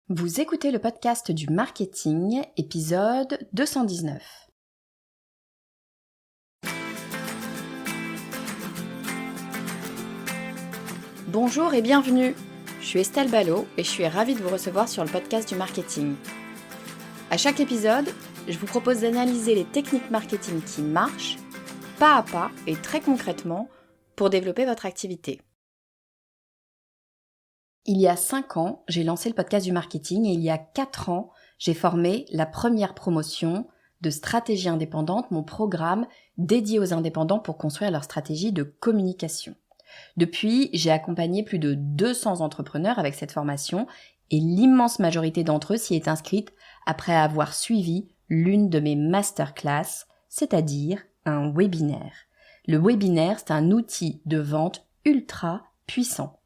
Vous écoutez le podcast du marketing, épisode 219. Bonjour et bienvenue. Je suis Estelle Ballot et je suis ravie de vous recevoir sur le podcast du marketing. À chaque épisode, je vous propose d'analyser les techniques marketing qui marchent, pas à pas et très concrètement, pour développer votre activité. Il y a 5 ans, j'ai lancé le podcast du marketing et il y a 4 ans, j'ai formé la première promotion de Stratégie Indépendante, mon programme dédié aux indépendants pour construire leur stratégie de communication. Depuis, j'ai accompagné plus de 200 entrepreneurs avec cette formation et l'immense majorité d'entre eux s'y est inscrite après avoir suivi l'une de mes masterclass, c'est-à-dire un webinaire. Le webinaire, c'est un outil de vente ultra puissant.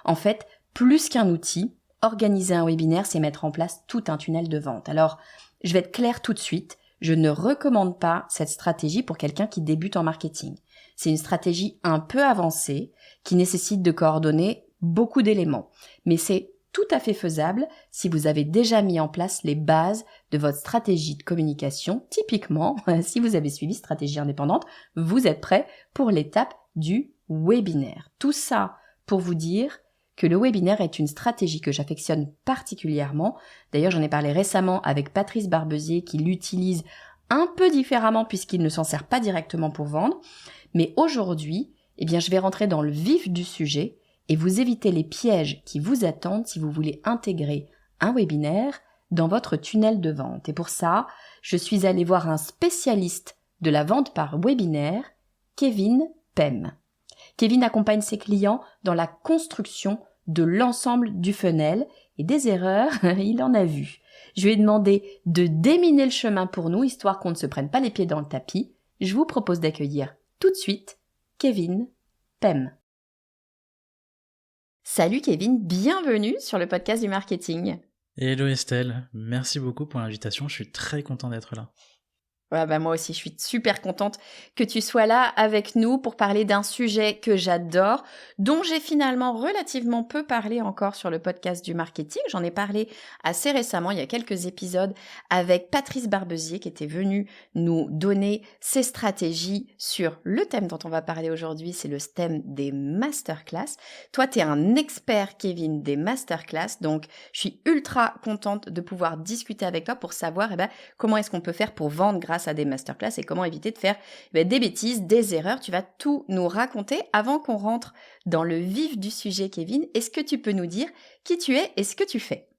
En fait, plus qu'un outil, organiser un webinaire, c'est mettre en place tout un tunnel de vente. Alors, je vais être claire tout de suite, je ne recommande pas cette stratégie pour quelqu'un qui débute en marketing. C'est une stratégie un peu avancée qui nécessite de coordonner beaucoup d'éléments. Mais c'est tout à fait faisable si vous avez déjà mis en place les bases de votre stratégie de communication. Typiquement, si vous avez suivi Stratégie Indépendante, vous êtes prêt pour l'étape du webinaire. Tout ça pour vous dire que le webinaire est une stratégie que j'affectionne particulièrement. D'ailleurs, j'en ai parlé récemment avec Patrice Barbezier qui l'utilise un peu différemment puisqu'il ne s'en sert pas directement pour vendre. Mais aujourd'hui, je vais rentrer dans le vif du sujet et vous éviter les pièges qui vous attendent si vous voulez intégrer un webinaire dans votre tunnel de vente. Et pour ça, je suis allée voir un spécialiste de la vente par webinaire, Kevin Pem. Kevin accompagne ses clients dans la construction de l'ensemble du funnel et des erreurs, il en a vu. Je lui ai demandé de déminer le chemin pour nous, histoire qu'on ne se prenne pas les pieds dans le tapis. Je vous propose d'accueillir tout de suite Kevin Pem. Salut Kevin, bienvenue sur le podcast du marketing. Hello Estelle, merci beaucoup pour l'invitation, je suis très content d'être là. Ouais, moi aussi, je suis super contente que tu sois là avec nous pour parler d'un sujet que j'adore, dont j'ai finalement relativement peu parlé encore sur le podcast du marketing. J'en ai parlé assez récemment, il y a quelques épisodes, avec Patrice Barbezier qui était venu nous donner ses stratégies sur le thème dont on va parler aujourd'hui, c'est le thème des masterclass. Toi, tu es un expert, Kevin, des masterclass, donc je suis ultra contente de pouvoir discuter avec toi pour savoir comment est-ce qu'on peut faire pour vendre grâce à des masterclass et comment éviter de faire des bêtises, des erreurs. Tu vas tout nous raconter. Avant qu'on rentre dans le vif du sujet, Kevin, est-ce que tu peux nous dire qui tu es et ce que tu fais ?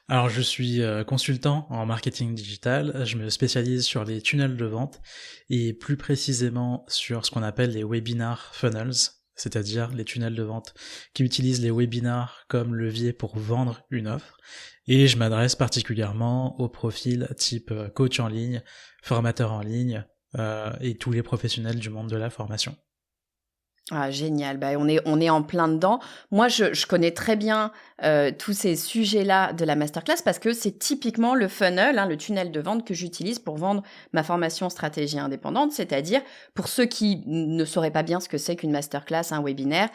Alors je suis consultant en marketing digital, je me spécialise sur les tunnels de vente et plus précisément sur ce qu'on appelle les webinar funnels, c'est-à-dire les tunnels de vente qui utilisent les webinars comme levier pour vendre une offre. Et je m'adresse particulièrement aux profils type coach en ligne, formateur en ligne et tous les professionnels du monde de la formation. Ah, génial, on est en plein dedans. Moi, je connais très bien tous ces sujets-là de la masterclass parce que c'est typiquement le funnel, le tunnel de vente que j'utilise pour vendre ma formation stratégie indépendante, c'est-à-dire pour ceux qui ne sauraient pas bien ce que c'est qu'une masterclass, un webinaire,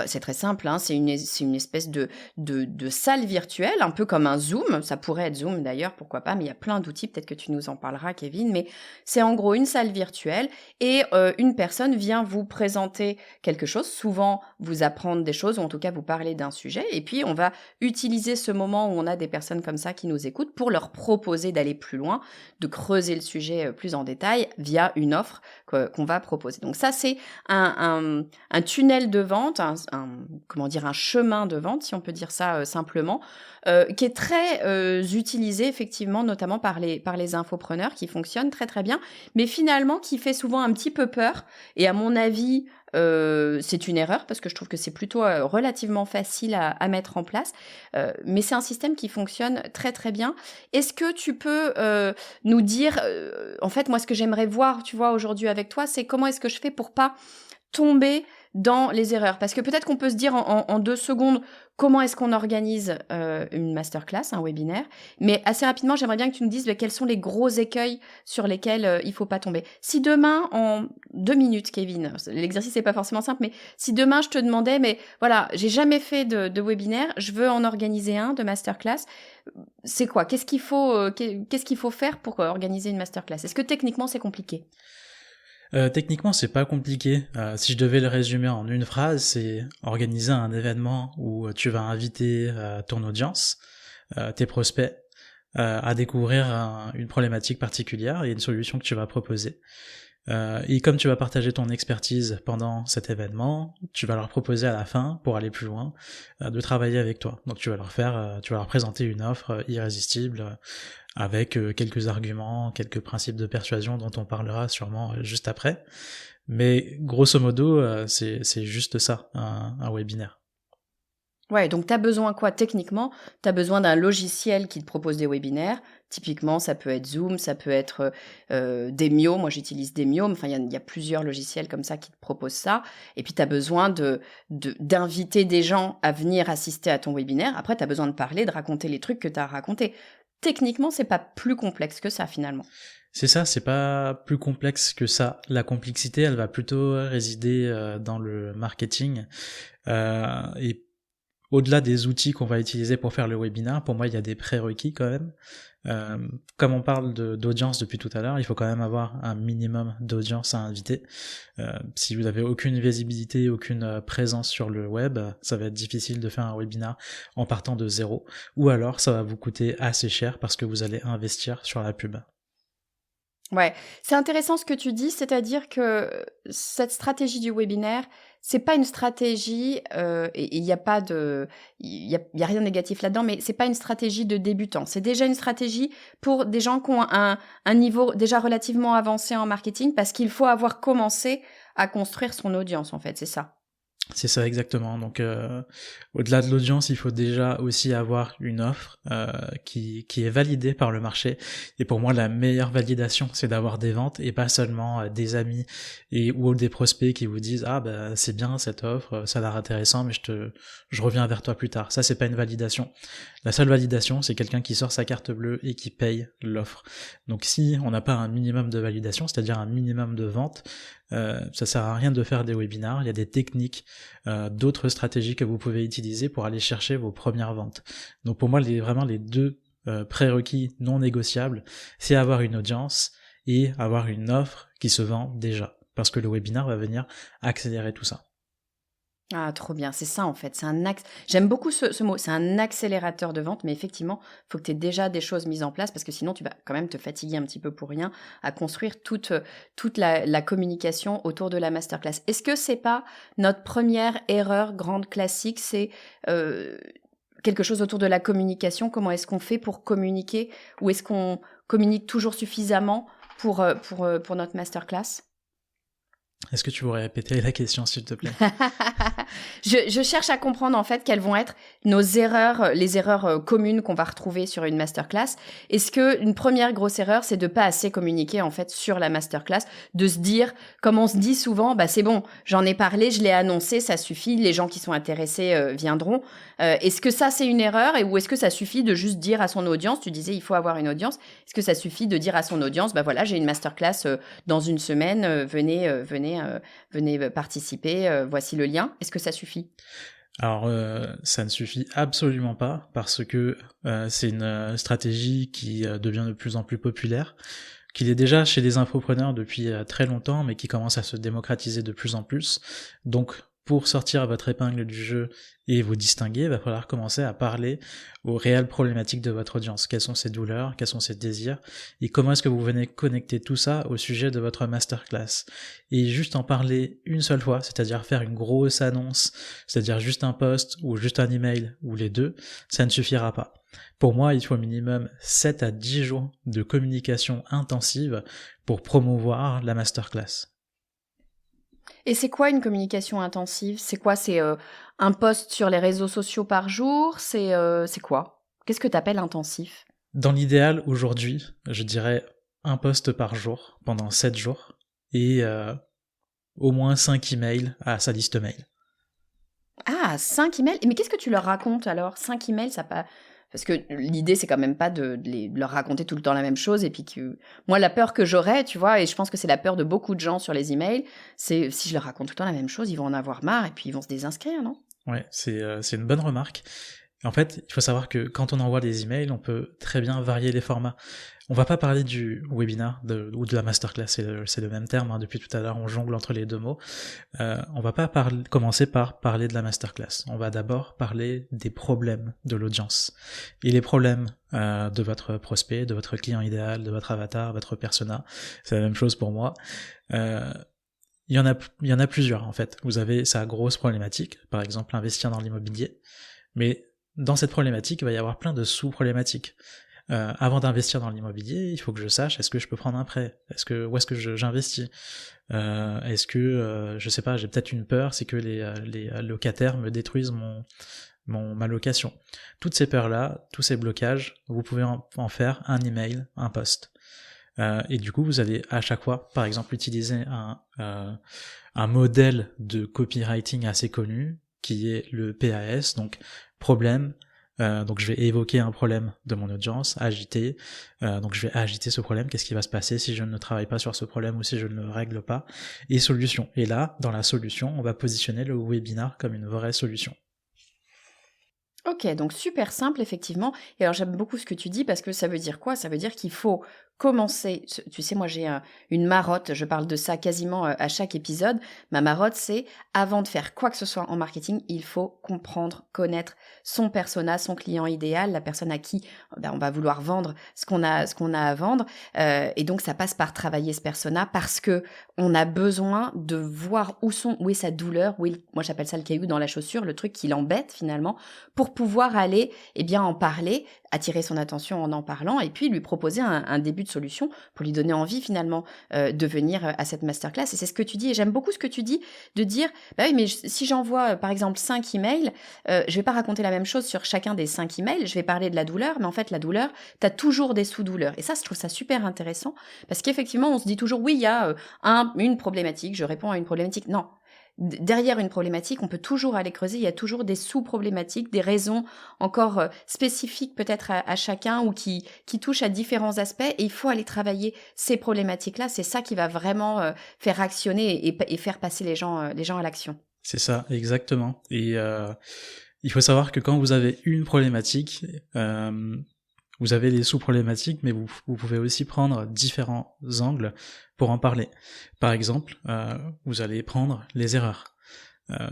c'est très simple, c'est une espèce de salle virtuelle, un peu comme un Zoom, ça pourrait être Zoom d'ailleurs, pourquoi pas, mais il y a plein d'outils, peut-être que tu nous en parleras, Kevin, mais c'est en gros une salle virtuelle et une personne vient vous présenter quelque chose, souvent vous apprendre des choses ou en tout cas vous parler d'un sujet et puis on va utiliser ce moment où on a des personnes comme ça qui nous écoutent pour leur proposer d'aller plus loin, de creuser le sujet plus en détail via une offre qu'on va proposer. Donc ça c'est un tunnel de vente, un chemin de vente si on peut dire ça simplement, qui est très utilisé effectivement notamment par les infopreneurs qui fonctionne très très bien, mais finalement qui fait souvent un petit peu peur et à mon avis c'est une erreur parce que je trouve que c'est plutôt relativement facile à mettre en place, mais c'est un système qui fonctionne très très bien. Est-ce que tu peux nous dire, en fait moi ce que j'aimerais voir, tu vois, aujourd'hui avec toi, c'est comment est-ce que je fais pour pas tomber dans les erreurs? Parce que peut-être qu'on peut se dire en 2 secondes comment est-ce qu'on organise une masterclass, un webinaire, mais assez rapidement, j'aimerais bien que tu nous dises quels sont les gros écueils sur lesquels il faut pas tomber. Si demain, en 2 minutes, Kevin, l'exercice n'est pas forcément simple, mais si demain je te demandais, mais voilà, j'ai jamais fait de webinaire, je veux en organiser un de masterclass, c'est quoi? Qu'est-ce qu'il faut faire pour organiser une masterclass? Est-ce que techniquement c'est compliqué? Techniquement, c'est pas compliqué. Si je devais le résumer en une phrase, c'est organiser un événement où tu vas inviter ton audience, tes prospects, à découvrir une problématique particulière et une solution que tu vas proposer. Et comme tu vas partager ton expertise pendant cet événement, tu vas leur proposer à la fin, pour aller plus loin, de travailler avec toi. Donc tu vas leur présenter une offre irrésistible avec quelques arguments, quelques principes de persuasion dont on parlera sûrement juste après. Mais grosso modo, c'est juste ça, un webinaire. Ouais, donc tu as besoin quoi techniquement? Tu as besoin d'un logiciel qui te propose des webinaires. Typiquement, ça peut être Zoom, ça peut être Demio. Moi, j'utilise Demio. Enfin, il y a plusieurs logiciels comme ça qui te proposent ça. Et puis, tu as besoin d'inviter des gens à venir assister à ton webinaire. Après, tu as besoin de parler, de raconter les trucs que tu as racontés. Techniquement, c'est pas plus complexe que ça, finalement. C'est ça, c'est pas plus complexe que ça. La complexité, elle va plutôt résider dans le marketing. Et au-delà des outils qu'on va utiliser pour faire le webinaire, pour moi, il y a des prérequis quand même. Comme on parle d'audience depuis tout à l'heure, il faut quand même avoir un minimum d'audience à inviter. Si vous n'avez aucune visibilité, aucune présence sur le web, ça va être difficile de faire un webinaire en partant de zéro. Ou alors, ça va vous coûter assez cher parce que vous allez investir sur la pub. Ouais, c'est intéressant ce que tu dis, c'est-à-dire que cette stratégie du webinaire, c'est pas une stratégie, et il y a pas il y a rien de négatif là-dedans, mais c'est pas une stratégie de débutant. C'est déjà une stratégie pour des gens qui ont un niveau déjà relativement avancé en marketing, parce qu'il faut avoir commencé à construire son audience, en fait, c'est ça. C'est ça exactement. Donc au-delà de l'audience, il faut déjà aussi avoir une offre qui est validée par le marché. Et pour moi, la meilleure validation, c'est d'avoir des ventes et pas seulement des amis ou des prospects qui vous disent ah bah c'est bien cette offre, ça a l'air intéressant, mais je reviens vers toi plus tard. Ça c'est pas une validation. La seule validation, c'est quelqu'un qui sort sa carte bleue et qui paye l'offre. Donc si on n'a pas un minimum de validation, c'est-à-dire un minimum de vente, ça sert à rien de faire des webinaires. Il y a des techniques, d'autres stratégies que vous pouvez utiliser pour aller chercher vos premières ventes. Donc pour moi, vraiment les deux prérequis non négociables, c'est avoir une audience et avoir une offre qui se vend déjà. Parce que le webinaire va venir accélérer tout ça. Ah, trop bien, c'est ça en fait. J'aime beaucoup ce mot, c'est un accélérateur de vente, mais effectivement, il faut que tu aies déjà des choses mises en place parce que sinon tu vas quand même te fatiguer un petit peu pour rien à construire toute la communication autour de la masterclass. Est-ce que c'est pas notre première erreur grande classique, c'est quelque chose autour de la communication? Comment est-ce qu'on fait pour communiquer? Ou est-ce qu'on communique toujours suffisamment pour notre masterclass? Est-ce que tu pourrais répéter la question, s'il te plaît? Je cherche à comprendre en fait quelles vont être nos erreurs, les erreurs communes qu'on va retrouver sur une masterclass. Est-ce que une première grosse erreur, c'est de pas assez communiquer en fait sur la masterclass, de se dire, comme on se dit souvent, bah c'est bon, j'en ai parlé, je l'ai annoncé, ça suffit, les gens qui sont intéressés viendront. Est-ce que ça c'est une erreur ou est-ce que ça suffit de juste dire à son audience, tu disais il faut avoir une audience, est-ce que ça suffit de dire à son audience, bah voilà, j'ai une masterclass dans une semaine, venez participer, voici le lien. Est-ce que ça suffit? Alors ça ne suffit absolument pas parce que c'est une stratégie qui devient de plus en plus populaire, qu'il est déjà chez les infopreneurs depuis très longtemps, mais qui commence à se démocratiser de plus en plus. Donc pour sortir votre épingle du jeu et vous distinguer, il va falloir commencer à parler aux réelles problématiques de votre audience. Quelles sont ses douleurs, quels sont ses désirs, et comment est-ce que vous venez connecter tout ça au sujet de votre masterclass. Et juste en parler une seule fois, c'est-à-dire faire une grosse annonce, c'est-à-dire juste un post ou juste un email, ou les deux, ça ne suffira pas. Pour moi, il faut au minimum 7 à 10 jours de communication intensive pour promouvoir la masterclass. Et c'est quoi une communication intensive? C'est quoi? C'est un post sur les réseaux sociaux par jour? C'est quoi? Qu'est-ce que tu appelles intensif? Dans l'idéal, aujourd'hui, je dirais un post par jour pendant 7 jours et au moins 5 emails à sa liste mail. Ah, 5 emails. Mais qu'est-ce que tu leur racontes alors? 5 emails, ça pas. Parce que l'idée, c'est quand même pas de leur raconter tout le temps la même chose. Et puis que. Moi, la peur que j'aurais, tu vois, et je pense que c'est la peur de beaucoup de gens sur les emails, c'est si je leur raconte tout le temps la même chose, ils vont en avoir marre et puis ils vont se désinscrire, non? Ouais, c'est une bonne remarque. En fait, il faut savoir que quand on envoie des emails, on peut très bien varier les formats. On va pas parler du webinar ou de la masterclass, c'est le même terme, hein, depuis tout à l'heure on jongle entre les deux mots. On va pas commencer par parler de la masterclass. On va d'abord parler des problèmes de l'audience. Et les problèmes de votre prospect, de votre client idéal, de votre avatar, votre persona, c'est la même chose pour moi. Il y en a plusieurs en fait. Vous avez sa grosse problématique, par exemple investir dans l'immobilier, mais dans cette problématique, il va y avoir plein de sous-problématiques. Avant d'investir dans l'immobilier, il faut que je sache est-ce que je peux prendre un prêt, où est-ce que j'investis, est-ce que je sais pas, j'ai peut-être une peur, c'est que les locataires me détruisent ma location. Toutes ces peurs-là, tous ces blocages, vous pouvez en faire un email, un post. Et du coup, vous allez à chaque fois, par exemple, utiliser un modèle de copywriting assez connu, qui est le PAS, donc problème. Donc je vais évoquer un problème de mon audience, agiter. Donc je vais agiter ce problème. Qu'est-ce qui va se passer si je ne travaille pas sur ce problème ou si je ne le règle pas? Et solution. Et là, dans la solution, on va positionner le webinar comme une vraie solution. Ok, donc super simple, effectivement. Et alors j'aime beaucoup ce que tu dis parce que ça veut dire quoi? Ça veut dire qu'il faut commencer. Tu sais, moi j'ai une marotte, je parle de ça quasiment à chaque épisode. Ma marotte, c'est avant de faire quoi que ce soit en marketing, il faut comprendre, connaître son persona, son client idéal, la personne à qui on va vouloir vendre ce qu'on a à vendre. Et donc ça passe par travailler ce persona parce que on a besoin de voir où est sa douleur, moi j'appelle ça le caillou dans la chaussure, le truc qui l'embête finalement, pour pouvoir aller en parler, attirer son attention en parlant et puis lui proposer un début de solution pour lui donner envie finalement de venir à cette masterclass. Et c'est ce que tu dis, et j'aime beaucoup ce que tu dis, de dire, bah oui, mais si j'envoie par exemple 5 emails, je vais pas raconter la même chose sur chacun des 5 emails, je vais parler de la douleur, mais en fait la douleur, tu as toujours des sous-douleurs. Et ça, je trouve ça super intéressant, parce qu'effectivement, on se dit toujours, oui, il y a une problématique, je réponds à une problématique. Non. Derrière une problématique, on peut toujours aller creuser, il y a toujours des sous-problématiques, des raisons encore spécifiques peut-être à chacun ou qui touchent à différents aspects, et il faut aller travailler ces problématiques-là, c'est ça qui va vraiment faire actionner et faire passer les gens à l'action. C'est ça, exactement. Et il faut savoir que quand vous avez une problématique, vous avez les sous-problématiques, mais vous pouvez aussi prendre différents angles pour en parler. Par exemple, vous allez prendre les erreurs.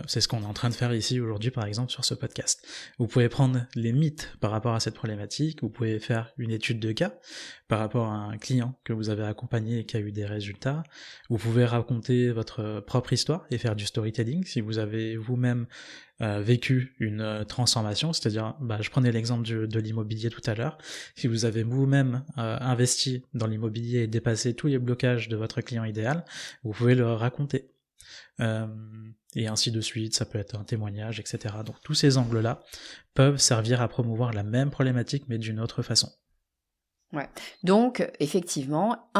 C'est ce qu'on est en train de faire ici aujourd'hui, par exemple, sur ce podcast. Vous pouvez prendre les mythes par rapport à cette problématique, vous pouvez faire une étude de cas par rapport à un client que vous avez accompagné et qui a eu des résultats. Vous pouvez raconter votre propre histoire et faire du storytelling si vous avez vous-même vécu une transformation, c'est-à-dire, je prenais l'exemple de l'immobilier tout à l'heure, si vous avez vous-même investi dans l'immobilier et dépassé tous les blocages de votre client idéal, vous pouvez le raconter. Et ainsi de suite, ça peut être un témoignage, etc. Donc tous ces angles-là peuvent servir à promouvoir la même problématique, mais d'une autre façon. Ouais. Donc, effectivement,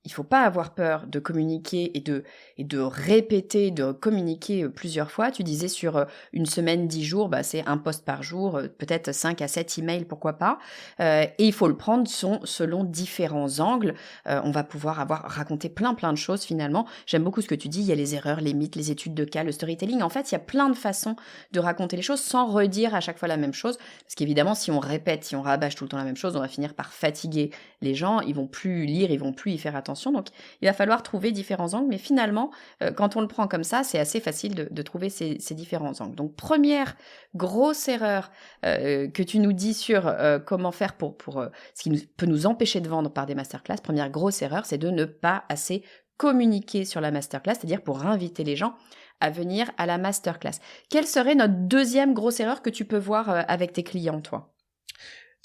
il faut pas avoir peur de communiquer et de répéter, de communiquer plusieurs fois. Tu disais sur une semaine, 10 jours, c'est un post par jour, peut-être 5 à 7 emails, pourquoi pas. Et il faut le prendre selon différents angles. On va pouvoir raconté plein de choses finalement. J'aime beaucoup ce que tu dis, il y a les erreurs, les mythes, les études de cas, le storytelling. En fait, il y a plein de façons de raconter les choses sans redire à chaque fois la même chose. Parce qu'évidemment, si on répète, si on rabâche tout le temps la même chose, on va finir par fatiguer les gens, ils vont plus lire, ils vont plus y faire attention. Donc, il va falloir trouver différents angles. Mais finalement, quand on le prend comme ça, c'est assez facile de trouver ces différents angles. Donc, première grosse erreur que tu nous dis sur comment faire pour ce qui peut nous empêcher de vendre par des masterclass. Première grosse erreur, c'est de ne pas assez communiquer sur la masterclass, c'est-à-dire pour inviter les gens à venir à la masterclass. Quelle serait notre deuxième grosse erreur que tu peux voir avec tes clients, toi ?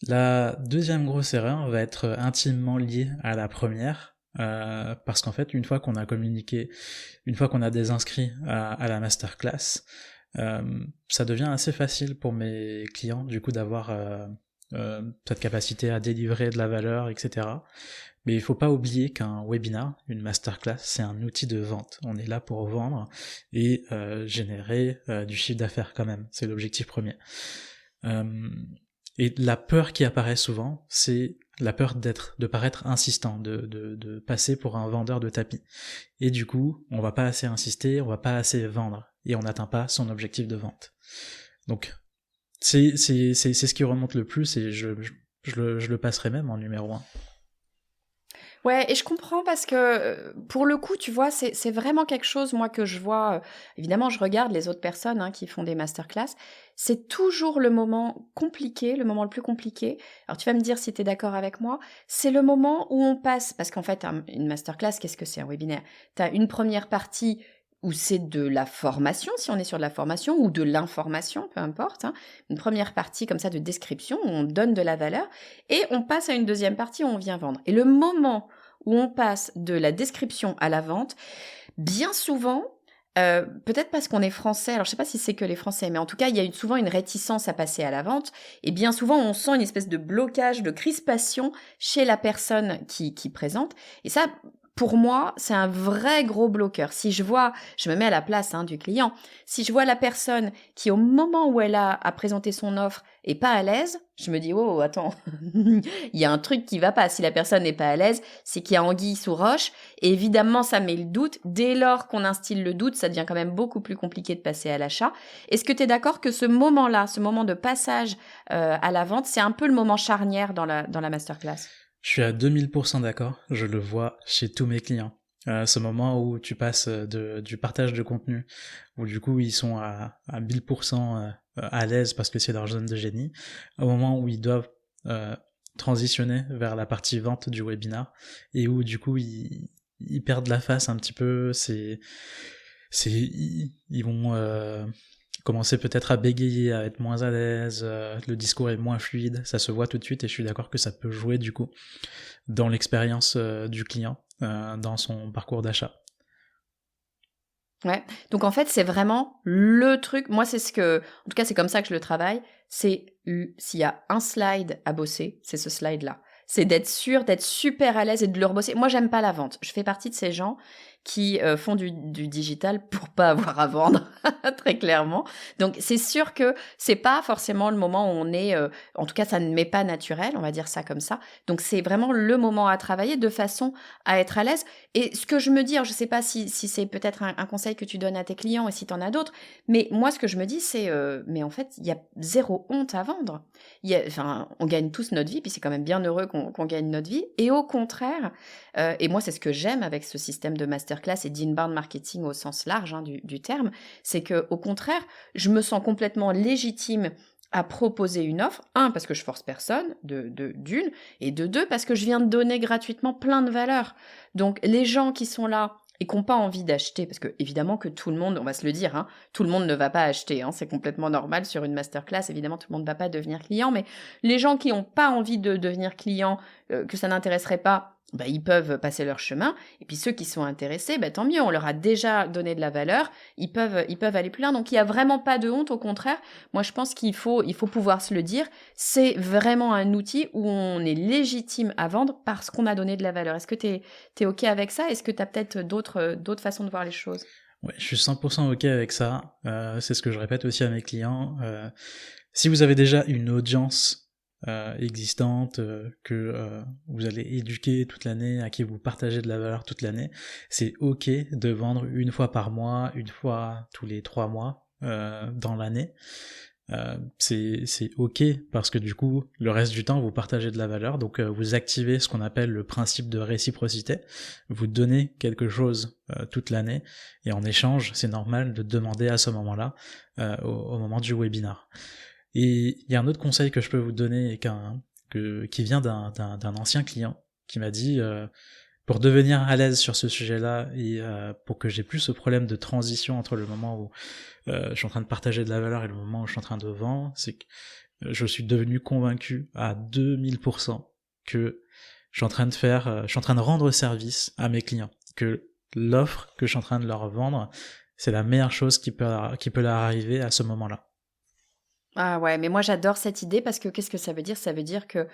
La deuxième grosse erreur va être intimement liée à la première, parce qu'en fait, une fois qu'on a communiqué, une fois qu'on a des inscrits à la masterclass, ça devient assez facile pour mes clients, du coup, d'avoir cette capacité à délivrer de la valeur, etc. Mais il faut pas oublier qu'un webinar, une masterclass, c'est un outil de vente. On est là pour vendre et générer du chiffre d'affaires quand même. C'est l'objectif premier. Et la peur qui apparaît souvent, c'est la peur de paraître insistant, de passer pour un vendeur de tapis. Et du coup, on va pas assez insister, on va pas assez vendre, et on n'atteint pas son objectif de vente. Donc, c'est ce qui remonte le plus, et je le passerai même en numéro 1. Ouais, et je comprends parce que pour le coup, tu vois, c'est vraiment quelque chose, moi, que je vois. Évidemment, je regarde les autres personnes qui font des masterclass. C'est toujours le moment compliqué, le moment le plus compliqué. Alors, tu vas me dire si tu es d'accord avec moi. C'est le moment où on passe, parce qu'en fait, une masterclass, qu'est-ce que c'est un webinaire? Tu as une première partie où c'est de la formation, si on est sur de la formation, ou de l'information, peu importe. Une première partie comme ça de description, où on donne de la valeur, et on passe à une deuxième partie où on vient vendre. Et le moment où on passe de la description à la vente, bien souvent, peut-être parce qu'on est français, alors je ne sais pas si c'est que les Français, mais en tout cas, il y a souvent une réticence à passer à la vente, et bien souvent, on sent une espèce de blocage, de crispation chez la personne qui présente, et ça, pour moi, c'est un vrai gros bloqueur. Si je me mets à la place du client, si je vois la personne qui, au moment où elle a présenté son offre, est pas à l'aise, je me dis, oh, attends, il y a un truc qui va pas. Si la personne n'est pas à l'aise, c'est qu'il y a anguille sous roche. Et évidemment, ça met le doute. Dès lors qu'on instille le doute, ça devient quand même beaucoup plus compliqué de passer à l'achat. Est-ce que tu es d'accord que ce moment-là, ce moment de passage à la vente, c'est un peu le moment charnière dans la masterclass? Je suis à 2000% d'accord, je le vois chez tous mes clients. Ce moment où tu passes du partage de contenu, où du coup ils sont à 1000% à l'aise parce que c'est leur zone de génie, au moment où ils doivent transitionner vers la partie vente du webinar, et où du coup ils perdent la face un petit peu, ils vont commencer peut-être à bégayer, à être moins à l'aise, le discours est moins fluide, ça se voit tout de suite, et je suis d'accord que ça peut jouer du coup dans l'expérience du client, dans son parcours d'achat. Ouais, donc en fait, c'est vraiment le truc. Moi, en tout cas, c'est comme ça que je le travaille. C'est s'il y a un slide à bosser, c'est ce slide-là. C'est d'être sûr, d'être super à l'aise et de le rebosser. Moi, j'aime pas la vente. Je fais partie de ces gens qui font du digital pour pas avoir à vendre, très clairement. Donc, c'est sûr que c'est pas forcément le moment où on est, en tout cas, ça ne m'est pas naturel, on va dire ça comme ça. Donc, c'est vraiment le moment à travailler de façon à être à l'aise. Et ce que je me dis, alors je sais pas si c'est peut-être un conseil que tu donnes à tes clients et si tu en as d'autres, mais moi, ce que je me dis, c'est, mais en fait, il y a zéro honte à vendre. On gagne tous notre vie, puis c'est quand même bien heureux qu'on gagne notre vie. Et au contraire, et moi, c'est ce que j'aime avec ce système de masterclass et d'inbound marketing au sens large du terme, c'est que au contraire, je me sens complètement légitime à proposer une offre, parce que je force personne, d'une, et deux, parce que je viens de donner gratuitement plein de valeur. Donc, les gens qui sont là et qui n'ont pas envie d'acheter, parce que évidemment que tout le monde, on va se le dire, tout le monde ne va pas acheter, c'est complètement normal sur une masterclass, évidemment tout le monde ne va pas devenir client, mais les gens qui n'ont pas envie de devenir client, que ça n'intéresserait pas, ils peuvent passer leur chemin, et puis ceux qui sont intéressés, tant mieux, on leur a déjà donné de la valeur, ils peuvent aller plus loin, donc il n'y a vraiment pas de honte, au contraire, moi je pense qu'il faut pouvoir se le dire, c'est vraiment un outil où on est légitime à vendre parce qu'on a donné de la valeur. Est-ce que tu es OK avec ça? Est-ce que tu as peut-être d'autres façons de voir les choses? Ouais, je suis 100% OK avec ça, c'est ce que je répète aussi à mes clients. Si vous avez déjà une audience existante, que vous allez éduquer toute l'année, à qui vous partagez de la valeur toute l'année, c'est OK de vendre une fois par mois, une fois tous les 3 mois dans l'année. C'est OK parce que du coup, le reste du temps, vous partagez de la valeur, donc vous activez ce qu'on appelle le principe de réciprocité. Vous donnez quelque chose toute l'année, et en échange, c'est normal de demander à ce moment-là, au moment du webinar. Et il y a un autre conseil que je peux vous donner qui vient d'un ancien client qui m'a dit, pour devenir à l'aise sur ce sujet-là et pour que j'ai plus ce problème de transition entre le moment où je suis en train de partager de la valeur et le moment où je suis en train de vendre, c'est que je suis devenu convaincu à 2000% que je suis en train de rendre service à mes clients, que l'offre que je suis en train de leur vendre, c'est la meilleure chose qui peut leur arriver à ce moment-là. Ah ouais, mais moi j'adore cette idée parce que qu'est-ce que ça veut dire? Ça veut dire que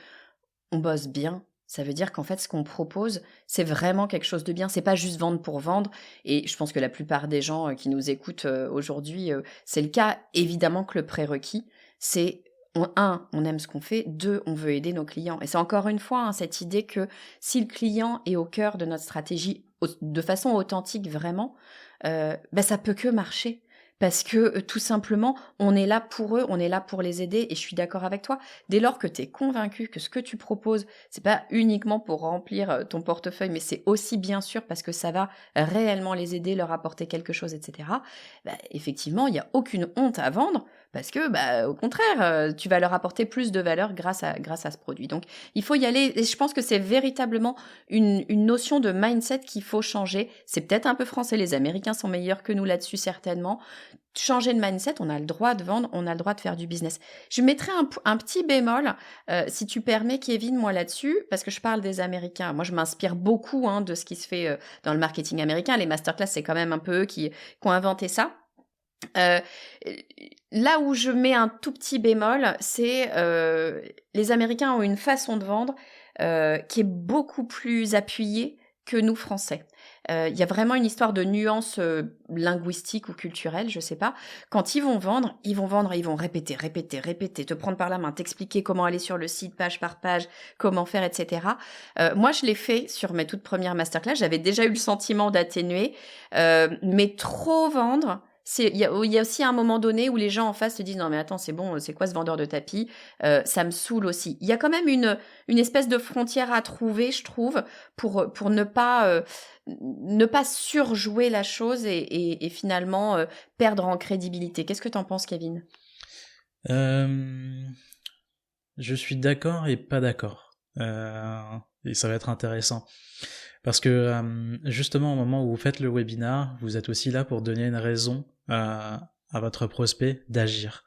on bosse bien. Ça veut dire qu'en fait, ce qu'on propose, c'est vraiment quelque chose de bien. C'est pas juste vendre pour vendre. Et je pense que la plupart des gens qui nous écoutent aujourd'hui, c'est le cas. Évidemment que le prérequis, c'est on aime ce qu'on fait. 2, on veut aider nos clients. Et c'est encore une fois cette idée que si le client est au cœur de notre stratégie de façon authentique vraiment, ça peut que marcher. Parce que tout simplement, on est là pour eux, on est là pour les aider et je suis d'accord avec toi. Dès lors que tu es convaincu que ce que tu proposes, c'est pas uniquement pour remplir ton portefeuille, mais c'est aussi bien sûr parce que ça va réellement les aider, leur apporter quelque chose, etc. Effectivement, il n'y a aucune honte à vendre parce que, au contraire, tu vas leur apporter plus de valeur grâce à ce produit. Donc, il faut y aller et je pense que c'est véritablement une notion de mindset qu'il faut changer. C'est peut-être un peu français, les Américains sont meilleurs que nous là-dessus certainement. Changer de mindset, on a le droit de vendre, on a le droit de faire du business. Je mettrai un petit bémol, si tu permets, Kevin, moi là-dessus, parce que je parle des Américains. Moi, je m'inspire beaucoup de ce qui se fait dans le marketing américain. Les masterclass, c'est quand même un peu eux qui ont inventé ça. Là où je mets un tout petit bémol, c'est les Américains ont une façon de vendre qui est beaucoup plus appuyée que nous, Français. Il y a vraiment une histoire de nuance linguistique ou culturelle, je sais pas. Quand ils vont vendre, ils vont répéter, te prendre par la main, t'expliquer comment aller sur le site, page par page, comment faire, etc. Moi, je l'ai fait sur mes toutes premières masterclass. J'avais déjà eu le sentiment d'atténuer, mais trop vendre... Il y a aussi un moment donné où les gens en face se disent non mais attends c'est bon, c'est quoi ce vendeur de tapis, ça me saoule aussi. Il y a quand même une espèce de frontière à trouver, je trouve, pour ne pas surjouer la chose et finalement perdre en crédibilité. Qu'est-ce que t'en penses, Kevin ? Je suis d'accord et pas d'accord. Et ça va être intéressant. Parce que justement au moment où vous faites le webinar, vous êtes aussi là pour donner une raison à votre prospect d'agir.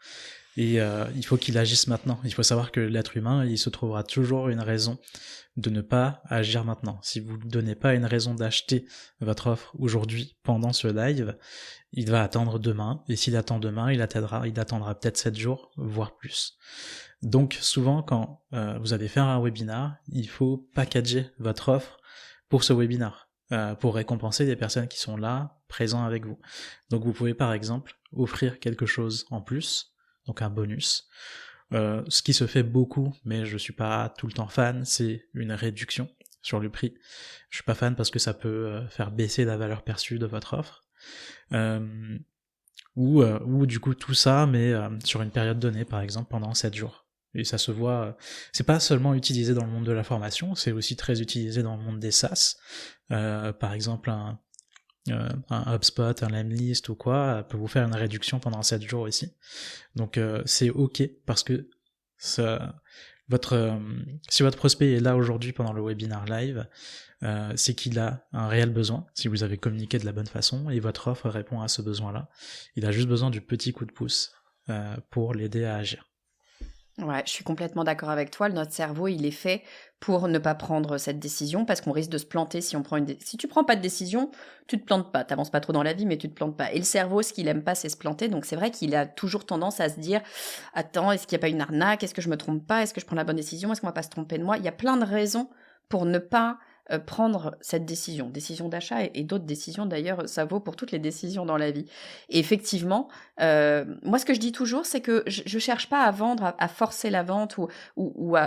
Et il faut qu'il agisse maintenant. Il faut savoir que l'être humain, il se trouvera toujours une raison de ne pas agir maintenant. Si vous ne donnez pas une raison d'acheter votre offre aujourd'hui pendant ce live, il va attendre demain. Et s'il attend demain, il attendra peut-être 7 jours, voire plus. Donc souvent quand vous allez faire un webinar, il faut packager votre offre pour ce webinar, pour récompenser les personnes qui sont là, présents avec vous. Donc vous pouvez par exemple offrir quelque chose en plus, donc un bonus. Ce qui se fait beaucoup, mais je suis pas tout le temps fan, c'est une réduction sur le prix. Je suis pas fan parce que ça peut faire baisser la valeur perçue de votre offre. Ou du coup tout ça, mais sur une période donnée, par exemple pendant 7 jours. Et ça se voit, c'est pas seulement utilisé dans le monde de la formation, c'est aussi très utilisé dans le monde des SaaS. Par exemple, un HubSpot, un Lemlist ou quoi, peut vous faire une réduction pendant 7 jours aussi. Donc c'est ok, parce que si votre prospect est là aujourd'hui pendant le webinar live, c'est qu'il a un réel besoin, si vous avez communiqué de la bonne façon, et votre offre répond à ce besoin-là. Il a juste besoin du petit coup de pouce pour l'aider à agir. Ouais, je suis complètement d'accord avec toi. Notre cerveau, il est fait pour ne pas prendre cette décision parce qu'on risque de se planter si on prend si tu prends pas de décision, tu te plantes pas. T'avances pas trop dans la vie, mais tu te plantes pas. Et le cerveau, ce qu'il aime pas, c'est se planter. Donc c'est vrai qu'il a toujours tendance à se dire, attends, est-ce qu'il y a pas une arnaque? Est-ce que je me trompe pas? Est-ce que je prends la bonne décision? Est-ce qu'on va pas se tromper de moi? Il y a plein de raisons pour ne pas prendre cette décision d'achat et d'autres décisions d'ailleurs, ça vaut pour toutes les décisions dans la vie. Et effectivement, moi ce que je dis toujours, c'est que je cherche pas à vendre, à forcer la vente ou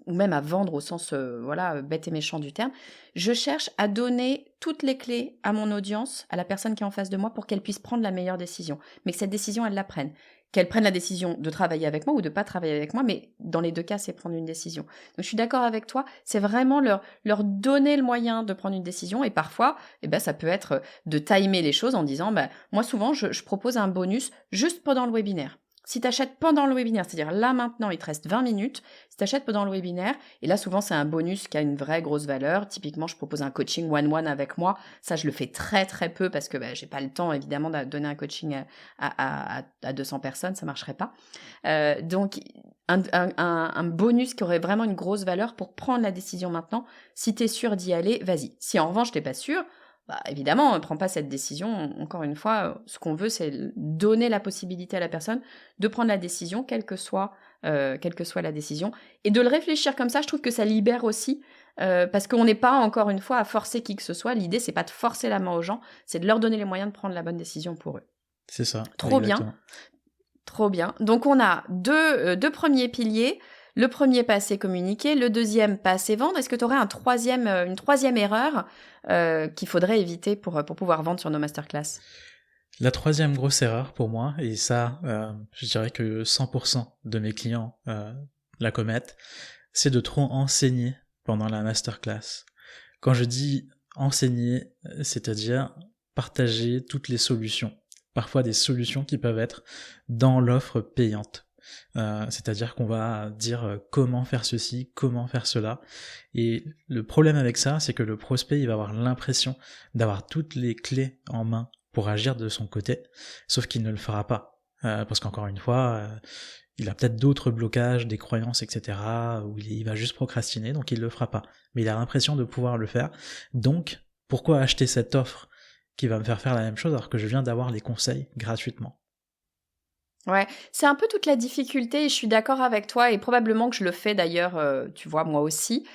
même à vendre au sens bête et méchant du terme. Je cherche à donner toutes les clés à mon audience, à la personne qui est en face de moi pour qu'elle puisse prendre la meilleure décision, mais que cette décision elle la prenne. Qu'elle prenne la décision de travailler avec moi ou de pas travailler avec moi, mais dans les deux cas, c'est prendre une décision. Donc, je suis d'accord avec toi, c'est vraiment leur donner le moyen de prendre une décision, et parfois, ça peut être de timer les choses en disant, moi, souvent, je propose un bonus juste pendant le webinaire. Si tu achètes pendant le webinaire, c'est-à-dire là maintenant, il te reste 20 minutes, si tu achètes pendant le webinaire, et là souvent c'est un bonus qui a une vraie grosse valeur, typiquement je propose un coaching one-one avec moi, ça je le fais très très peu parce que j'ai pas le temps évidemment de donner un coaching à 200 personnes, ça marcherait pas. Donc un bonus qui aurait vraiment une grosse valeur pour prendre la décision maintenant, si tu es sûr d'y aller, vas-y. Si en revanche t'es pas sûr, évidemment, on ne prend pas cette décision. Encore une fois, ce qu'on veut, c'est donner la possibilité à la personne de prendre la décision, quelle que soit quelle que soit la décision. Et de le réfléchir comme ça, je trouve que ça libère aussi, parce qu'on n'est pas, encore une fois, à forcer qui que ce soit. L'idée, c'est pas de forcer la main aux gens, c'est de leur donner les moyens de prendre la bonne décision pour eux. C'est ça. Trop Exactement. bien. Trop bien. Donc, on a deux premiers piliers. Le premier, pas assez communiquer. Le deuxième, pas assez vendre. Est-ce que tu aurais une troisième erreur qu'il faudrait éviter pour pouvoir vendre sur nos masterclass? La troisième grosse erreur pour moi, et ça, je dirais que 100% de mes clients la commettent, c'est de trop enseigner pendant la masterclass. Quand je dis enseigner, c'est-à-dire partager toutes les solutions, parfois des solutions qui peuvent être dans l'offre payante. C'est-à-dire qu'on va dire comment faire ceci, comment faire cela. Et le problème avec ça, c'est que le prospect, il va avoir l'impression d'avoir toutes les clés en main pour agir de son côté, sauf qu'il ne le fera pas. Parce qu'encore une fois, il a peut-être d'autres blocages, des croyances, etc., où il va juste procrastiner, donc il le fera pas. Mais il a l'impression de pouvoir le faire. Donc, pourquoi acheter cette offre qui va me faire faire la même chose alors que je viens d'avoir les conseils gratuitement? Ouais, c'est un peu toute la difficulté et je suis d'accord avec toi et probablement que je le fais d'ailleurs, tu vois, moi aussi.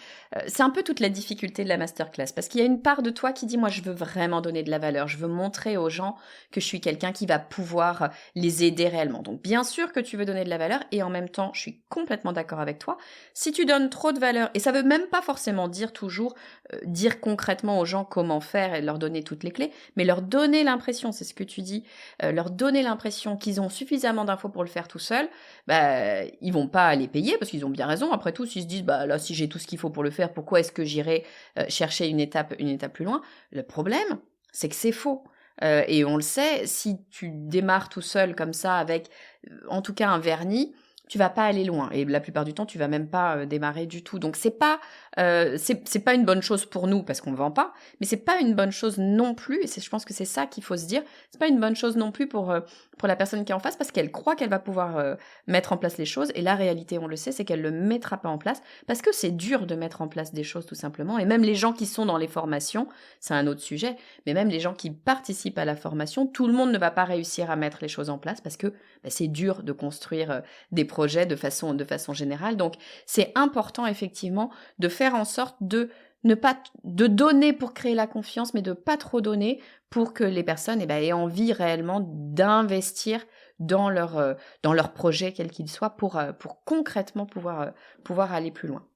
C'est un peu toute la difficulté de la masterclass parce qu'il y a une part de toi qui dit: «Moi, je veux vraiment donner de la valeur. Je veux montrer aux gens que je suis quelqu'un qui va pouvoir les aider réellement». Donc bien sûr que tu veux donner de la valeur et en même temps, je suis complètement d'accord avec toi. Si tu donnes trop de valeur et ça veut même pas forcément dire toujours, dire concrètement aux gens comment faire et leur donner toutes les clés, mais leur donner l'impression, c'est ce que tu dis, leur donner l'impression qu'ils ont suffisamment d'infos pour le faire tout seuls, bah, ils vont pas aller payer parce qu'ils ont bien raison. Après tout, s'ils se disent, bah là, si j'ai tout ce qu'il faut pour le faire, pourquoi est-ce que j'irai chercher une étape plus loin? Le problème, c'est que c'est faux. Et on le sait, si tu démarres tout seul comme ça avec, en tout cas, un vernis, tu vas pas aller loin. Et la plupart du temps, tu vas même pas démarrer du tout. Donc c'est pas une bonne chose pour nous parce qu'on vend pas, mais c'est pas une bonne chose non plus. Et je pense que c'est ça qu'il faut se dire. C'est pas une bonne chose non plus pour la personne qui est en face parce qu'elle croit qu'elle va pouvoir mettre en place les choses. Et la réalité, on le sait, c'est qu'elle le mettra pas en place parce que c'est dur de mettre en place des choses tout simplement. Et même les gens qui sont dans les formations, c'est un autre sujet, mais même les gens qui participent à la formation, tout le monde ne va pas réussir à mettre les choses en place parce que c'est dur de construire des projets de façon générale. Donc, c'est important effectivement de faire en sorte de ne pas de donner pour créer la confiance, mais de pas trop donner pour que les personnes aient envie réellement d'investir dans leur projet, quel qu'il soit, pour concrètement pouvoir aller plus loin.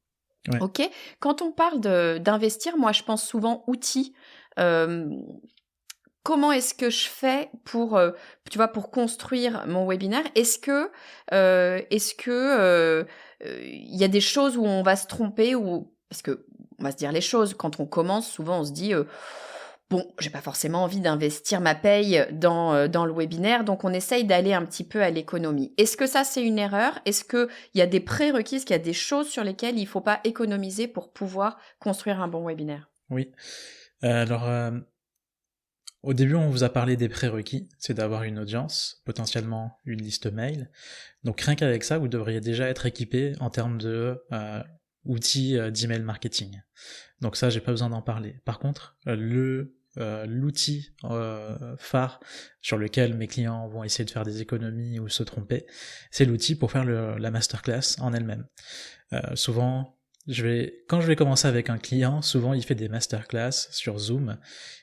Ouais. Ok. Quand on parle d'investir, moi je pense souvent outils. Comment est-ce que je fais pour construire mon webinaire? Est-ce que il y a des choses où on va se tromper ou parce que on va se dire les choses quand on commence, souvent on se dit bon, j'ai pas forcément envie d'investir ma paye dans le webinaire, donc on essaye d'aller un petit peu à l'économie. Est-ce que ça c'est une erreur? Est-ce que il y a des prérequis, est-ce qu'il y a des choses sur lesquelles il faut pas économiser pour pouvoir construire un bon webinaire? Oui. Alors, au début, on vous a parlé des prérequis, c'est d'avoir une audience, potentiellement une liste mail. Donc rien qu'avec ça, vous devriez déjà être équipé en termes de outils d'email marketing. Donc ça, j'ai pas besoin d'en parler. Par contre, l'outil phare sur lequel mes clients vont essayer de faire des économies ou se tromper, c'est l'outil pour faire la masterclass en elle-même. Souvent, quand je vais commencer avec un client, souvent il fait des masterclass sur Zoom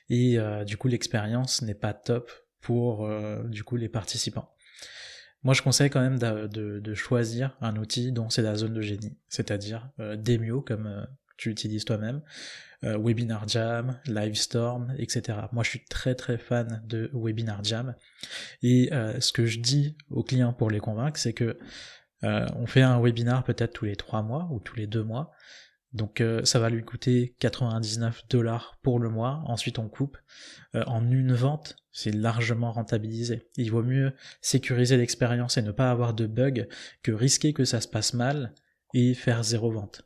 et du coup l'expérience n'est pas top pour du coup les participants. Moi je conseille quand même de choisir un outil dont c'est la zone de génie, c'est-à-dire Demio comme tu utilises toi-même, Webinar Jam, Livestorm, etc. Moi je suis très très fan de Webinar Jam et ce que je dis aux clients pour les convaincre, c'est que on fait un webinar peut-être tous les 3 mois ou tous les 2 mois. Donc ça va lui coûter $99 pour le mois. Ensuite on coupe. En une vente, c'est largement rentabilisé. Il vaut mieux sécuriser l'expérience et ne pas avoir de bugs que risquer que ça se passe mal et faire 0 vente.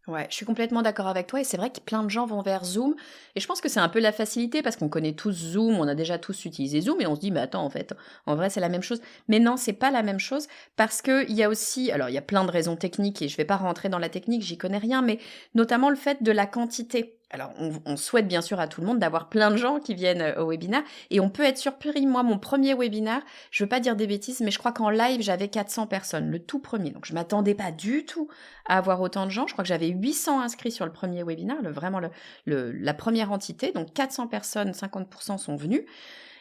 Ouais, je suis complètement d'accord avec toi et c'est vrai que plein de gens vont vers Zoom et je pense que c'est un peu la facilité parce qu'on connaît tous Zoom, on a déjà tous utilisé Zoom et on se dit mais attends en fait, en vrai c'est la même chose. Mais non, c'est pas la même chose parce que il y a aussi, alors il y a plein de raisons techniques et je vais pas rentrer dans la technique, j'y connais rien, mais notamment le fait de la quantité. Alors, on souhaite bien sûr à tout le monde d'avoir plein de gens qui viennent au webinaire et on peut être surpris. Moi, mon premier webinaire, je veux pas dire des bêtises, mais je crois qu'en live, j'avais 400 personnes, le tout premier. Donc, je m'attendais pas du tout à avoir autant de gens. Je crois que j'avais 800 inscrits sur le premier webinaire, vraiment la première entité. Donc, 400 personnes, 50% sont venus.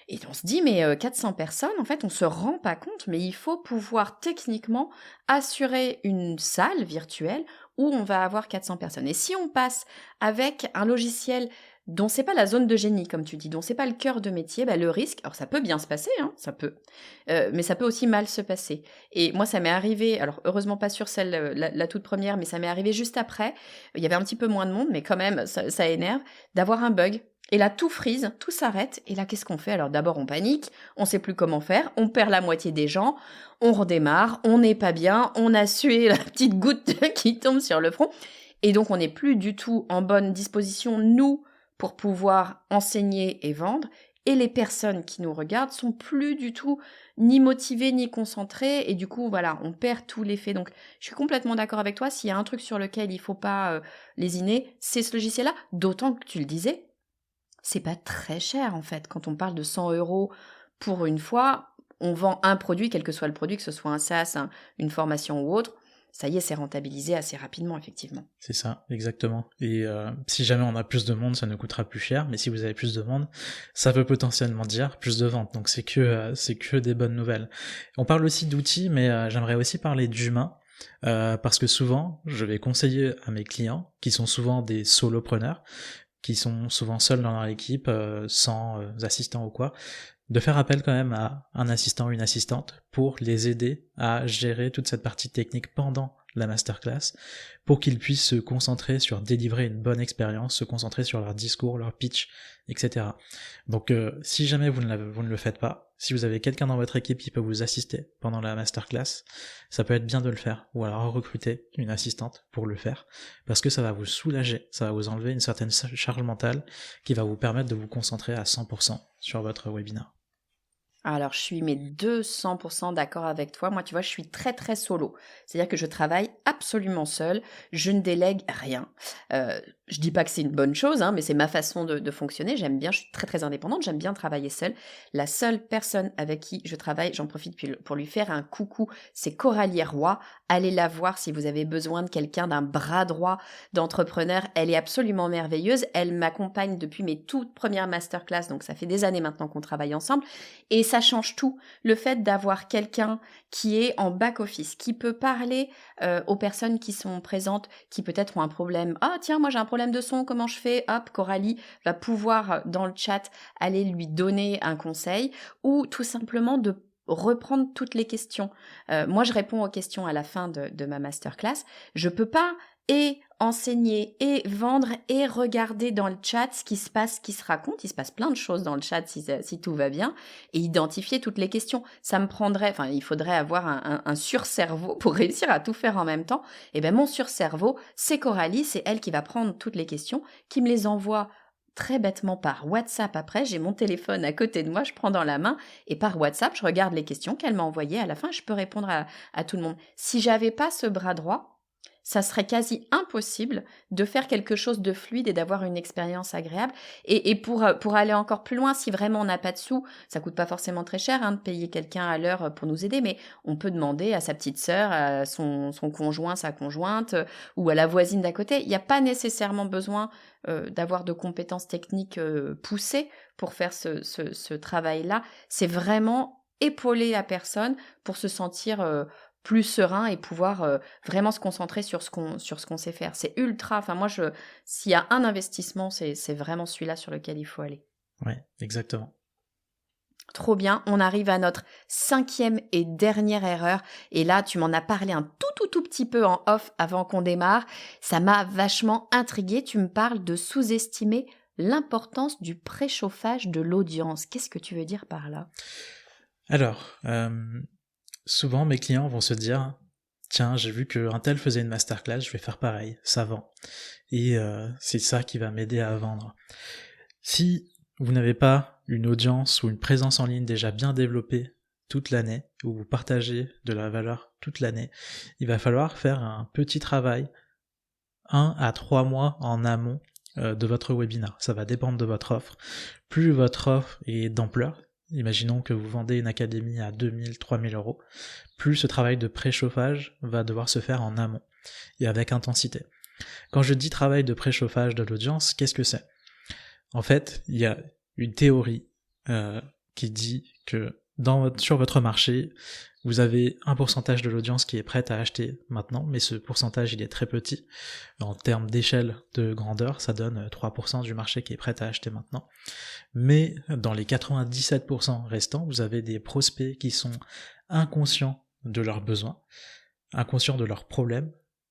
Et on se dit, mais 400 personnes, en fait, on se rend pas compte, mais il faut pouvoir techniquement assurer une salle virtuelle où on va avoir 400 personnes. Et si on passe avec un logiciel dont c'est pas la zone de génie, comme tu dis, dont c'est pas le cœur de métier, le risque, alors ça peut bien se passer, hein, ça peut, mais ça peut aussi mal se passer. Et moi, ça m'est arrivé, alors heureusement pas sur celle, la toute première, mais ça m'est arrivé juste après, il y avait un petit peu moins de monde, mais quand même, ça énerve, d'avoir un bug. Et là, tout freeze, tout s'arrête. Et là, qu'est-ce qu'on fait? Alors d'abord, on panique, on sait plus comment faire, on perd la moitié des gens, on redémarre, on n'est pas bien, on a sué la petite goutte qui tombe sur le front. Et donc, on n'est plus du tout en bonne disposition, nous, pour pouvoir enseigner et vendre. Et les personnes qui nous regardent sont plus du tout ni motivées ni concentrées. Et du coup, voilà, on perd tout l'effet. Donc, je suis complètement d'accord avec toi. S'il y a un truc sur lequel il faut pas lésiner, c'est ce logiciel-là. D'autant que tu le disais, c'est pas très cher en fait. Quand on parle de 100 € pour une fois, on vend un produit, quel que soit le produit, que ce soit un SaaS, une formation ou autre. Ça y est, c'est rentabilisé assez rapidement, effectivement. C'est ça, exactement. Et si jamais on a plus de monde, ça nous coûtera plus cher. Mais si vous avez plus de monde, ça peut potentiellement dire plus de ventes. Donc c'est que des bonnes nouvelles. On parle aussi d'outils, mais j'aimerais aussi parler d'humains. Parce que souvent, je vais conseiller à mes clients, qui sont souvent des solopreneurs, qui sont souvent seuls dans leur équipe, sans assistant ou quoi, de faire appel quand même à un assistant ou une assistante pour les aider à gérer toute cette partie technique pendant la masterclass, pour qu'ils puissent se concentrer sur délivrer une bonne expérience, se concentrer sur leur discours, leur pitch, etc. Donc si jamais vous ne le faites pas, si vous avez quelqu'un dans votre équipe qui peut vous assister pendant la masterclass, ça peut être bien de le faire, ou alors recruter une assistante pour le faire, parce que ça va vous soulager, ça va vous enlever une certaine charge mentale qui va vous permettre de vous concentrer à 100% sur votre webinaire. Alors, je suis 200% d'accord avec toi. Moi, tu vois, je suis très, très solo. C'est-à-dire que je travaille absolument seule. Je ne délègue rien. Je dis pas que c'est une bonne chose, hein, mais c'est ma façon de fonctionner. J'aime bien, je suis très, très indépendante. J'aime bien travailler seule. La seule personne avec qui je travaille, j'en profite pour lui faire un coucou, c'est Coralie Roy. Allez la voir si vous avez besoin de quelqu'un, d'un bras droit d'entrepreneur. Elle est absolument merveilleuse. Elle m'accompagne depuis mes toutes premières masterclass. Donc, ça fait des années maintenant qu'on travaille ensemble. Et ça change tout. Le fait d'avoir quelqu'un qui est en back-office, qui peut parler aux personnes qui sont présentes, qui peut-être ont un problème. Ah tiens, moi j'ai un problème de son, comment je fais? Hop, Coralie va pouvoir dans le chat aller lui donner un conseil ou tout simplement de reprendre toutes les questions. Moi je réponds aux questions à la fin de ma masterclass. Je peux pas enseigner et vendre et regarder dans le chat ce qui se passe, ce qui se raconte. Il se passe plein de choses dans le chat si tout va bien et identifier toutes les questions. Ça me prendrait, il faudrait avoir un surcerveau pour réussir à tout faire en même temps. Et ben mon surcerveau, c'est Coralie, c'est elle qui va prendre toutes les questions, qui me les envoie très bêtement par WhatsApp après. J'ai mon téléphone à côté de moi, je prends dans la main et par WhatsApp, je regarde les questions qu'elle m'a envoyées. À la fin, je peux répondre à tout le monde. Si j'avais pas ce bras droit, ça serait quasi impossible de faire quelque chose de fluide et d'avoir une expérience agréable. Et pour aller encore plus loin, si vraiment on n'a pas de sous, ça coûte pas forcément très cher de payer quelqu'un à l'heure pour nous aider, mais on peut demander à sa petite sœur, à son conjoint, sa conjointe, ou à la voisine d'à côté. Il n'y a pas nécessairement besoin d'avoir de compétences techniques poussées pour faire ce travail-là. C'est vraiment épauler la personne pour se sentir plus serein et pouvoir vraiment se concentrer sur ce qu'on sait faire. C'est ultra, s'il y a un investissement, c'est vraiment celui-là sur lequel il faut aller. Ouais, exactement. Trop bien, on arrive à notre 5e et dernière erreur. Et là, tu m'en as parlé un tout petit peu en off avant qu'on démarre. Ça m'a vachement intriguée. Tu me parles de sous-estimer l'importance du préchauffage de l'audience. Qu'est-ce que tu veux dire par là? Alors, souvent, mes clients vont se dire « Tiens, j'ai vu qu'un tel faisait une masterclass, je vais faire pareil, ça vend. » Et c'est ça qui va m'aider à vendre. Si vous n'avez pas une audience ou une présence en ligne déjà bien développée toute l'année, ou vous partagez de la valeur toute l'année, il va falloir faire un petit travail, 1 à 3 mois en amont, de votre webinar. Ça va dépendre de votre offre. Plus votre offre est d'ampleur, imaginons que vous vendez une académie à 2000, 3000 euros, plus ce travail de préchauffage va devoir se faire en amont et avec intensité. Quand je dis travail de préchauffage de l'audience, qu'est-ce que c'est ? En fait, il y a une théorie qui dit que sur votre marché, vous avez un pourcentage de l'audience qui est prête à acheter maintenant, mais ce pourcentage il est très petit. En termes d'échelle de grandeur, ça donne 3% du marché qui est prêt à acheter maintenant. Mais dans les 97% restants, vous avez des prospects qui sont inconscients de leurs besoins, inconscients de leurs problèmes,